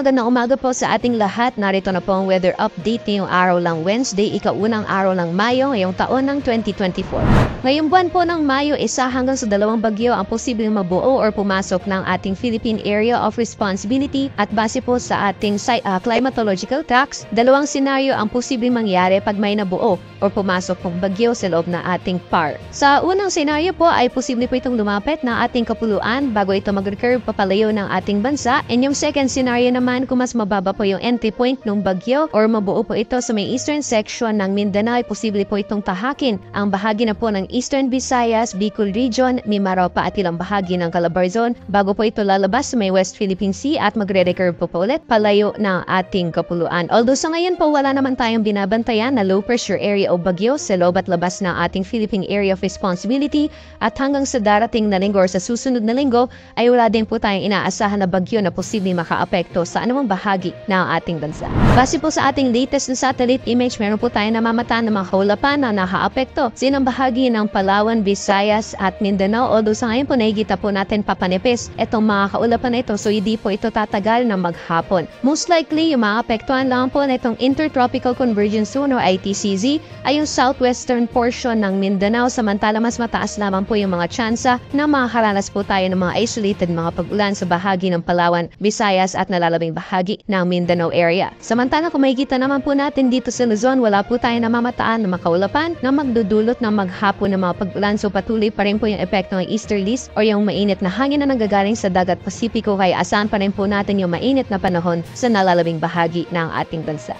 magandang umaga po sa ating lahat. Narito na po ang weather update ngayong araw lang Wednesday, ikaunang araw ng Mayo ngayong taon ng 2024. Ngayong buwan po ng Mayo, isa hanggang sa 2 bagyo ang posibleng mabuo or pumasok ng ating Philippine Area of Responsibility at base po sa ating climatological tracks, 2 senaryo ang posibleng mangyari pag may nabuo or pumasok ng bagyo sa loob ng ating PAR. Sa unang senaryo po ay posible po itong lumapit na ating kapuluan bago ito mag-recurve papalayo ng ating bansa. And yung second scenario naman, kung mas mababa po yung entry point ng bagyo or mabuo po ito sa may eastern section ng Mindanao, ay posible po itong tahakin ang bahagi na po ng Eastern Visayas, Bicol Region, Mindanao pa at ilang bahagi ng Calabarzon bago po ito lalabas sa may West Philippine Sea at magre-recurve po ulit palayo ng ating kapuluan. Although sa ngayon po wala naman tayong binabantayan na low pressure area o bagyo sa loob at labas ng ating Philippine Area of Responsibility at hanggang sa darating na linggo or sa susunod na linggo ay wala din po tayong inaasahan na bagyo na posibleng makaapekto sa anumang bahagi ng ating bansa. Base po sa ating latest na satellite image, meron po tayong namamataan ng mga kaulapan na nakaapekto sa inang bahagi ng Palawan, Visayas at Mindanao. Although sa ngayon po nakikita po natin papanipis itong mga kaulapan na ito, so hindi po ito tatagal na maghapon. Most likely, yung maapektuhan lang po na itong Intertropical Convergence Zone o ITCZ ay yung southwestern portion ng Mindanao, samantala mas mataas lamang po yung mga tsansa na makakaranas po tayo ng mga isolated mga pag-ulan sa bahagi ng Palawan, Visayas at nalalabing bahagi ng Mindanao area. Samantala kung makikita naman po natin dito sa Luzon, wala po tayo namamataan na makaulapan na magdudulot ng maghapon ng mga pag-ulan, so patuloy pa rin po yung epekto ng easterlies o yung mainit na hangin na nanggagaling sa dagat Pasipiko, kaya asahan pa rin po natin yung mainit na panahon sa nalalabing bahagi ng ating bansa.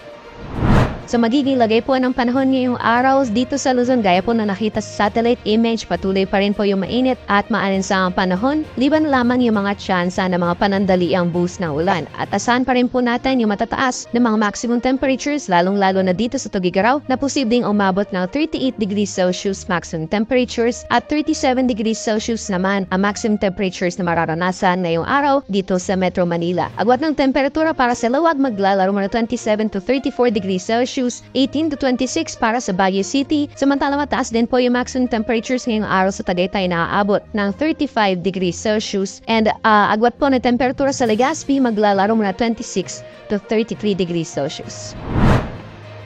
So magiging lagay po ng panahon ngayong araw dito sa Luzon gaya po na nakita sa satellite image, patuloy pa rin po yung mainit at maalinsangang panahon, liban lamang yung mga tsansa na mga panandaliang boost ng ulan. At asahan pa rin po natin yung matataas na mga maximum temperatures, lalong-lalo na dito sa Tugigaraw na posibleng umabot ng 38 degrees Celsius maximum temperatures at 37 degrees Celsius naman ang maximum temperatures na mararanasan ngayong araw dito sa Metro Manila. Agwat ng temperatura para sa Lawag maglalaro mula 27 to 34 degrees Celsius, 18 to 26 para sa Baguio City. Samantala mataas din po yung maximum temperatures ngayong araw sa Tagaytay na aabot ng 35 degrees Celsius. And agwat po na temperatura sa Legazpi maglalaro mula 26 to 33 degrees Celsius.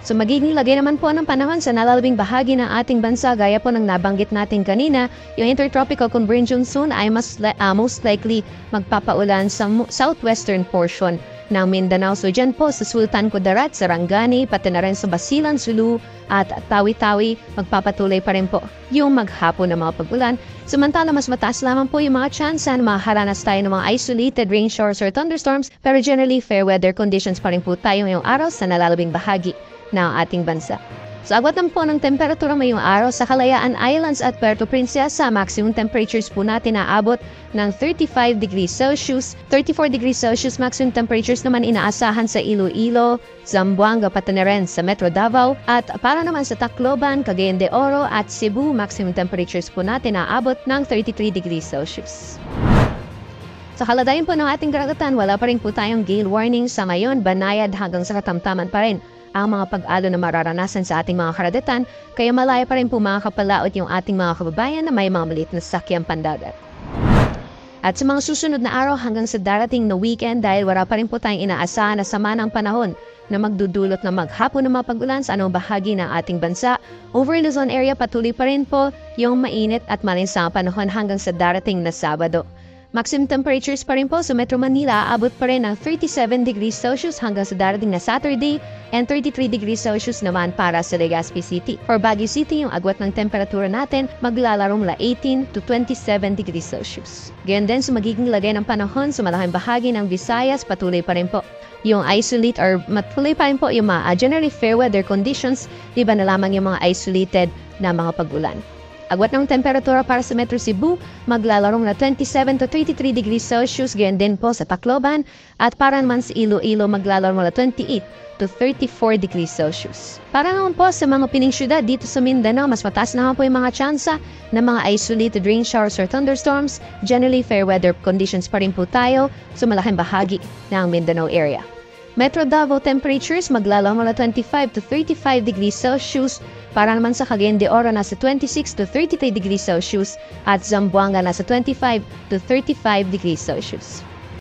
So magiging lagay naman po ng panahon sa nalalabing bahagi ng ating bansa gaya po ng nabanggit natin kanina, yung Intertropical Convergence Zone ay most likely magpapaulan sa southwestern portion ng Mindanao. So dyan po sa Sultan Kudarat, Sarangani, pati na rin sa Basilan, Sulu at Tawi-Tawi, magpapatuloy pa rin po yung maghapon ng mga pag-ulan. Samantala mas mataas lamang po yung mga tsansa na makaharanas tayo ng mga isolated rain showers or thunderstorms, pero generally fair weather conditions pa rin po tayo ngayong araw sa nalalabing bahagi ng ating bansa. So agwat naman po ng temperatura ngayong araw sa Kalayaan Islands at Puerto Princesa, maximum temperatures po natin naabot ng 35 degrees Celsius, 34 degrees Celsius maximum temperatures naman inaasahan sa Iloilo, Zamboanga pati na rin sa Metro Davao at para naman sa Tacloban, Cagayan de Oro at Cebu, maximum temperatures po natin naabot ng 33 degrees Celsius. Sa kaladayan po ng ating karagatan, wala pa rin po tayong gale warning sa ngayon, banayad hanggang sa katamtaman pa rin ang mga pag-alo na mararanasan sa ating mga karagatan, kaya malaya pa rin po makakapalaot yung ating mga kababayan na may mga maliit na sasakyang pandagat. At sa mga susunod na araw hanggang sa darating na weekend, dahil wala pa rin po tayong inaasahan na sama ng panahon na magdudulot na maghapon ng mga pag-ulan sa anong bahagi ng ating bansa, over Luzon area patuloy pa rin po yung mainit at malinsang panahon hanggang sa darating na Sabado. Maximum temperatures pa rin po sa Metro Manila, abot pa rin ng 37 degrees Celsius hanggang sa darating na Saturday and 33 degrees Celsius naman para sa Legazpi City. For Baguio City, yung agwat ng temperatura natin maglalaro mula 18 to 27 degrees Celsius. Gayon din sa magiging lagay ng panahon sa malaking bahagi ng Visayas, patuloy pa rin po yung isolate or matuloy pa rin po yung mga generally fair weather conditions, di ba na lamang yung mga isolated na mga pag-ulan. Agwat ng temperatura para sa Metro Cebu, maglalaro na 27 to 33 degrees Celsius, gayon din po sa Tacloban, at para naman sa Iloilo, maglalaro na 28 to 34 degrees Celsius. Para naman po sa mga pining syudad dito sa Mindanao, mas mataas naman po yung mga tsansa ng mga isolated rain showers or thunderstorms. Generally, fair weather conditions pa rin po tayo sa malaking bahagi ng Mindanao area. Metro Davao temperatures maglalaro mula 25 to 35 degrees Celsius, para naman sa Cagayan de Oro nasa 26 to 33 degrees Celsius at Zamboanga nasa 25 to 35 degrees Celsius.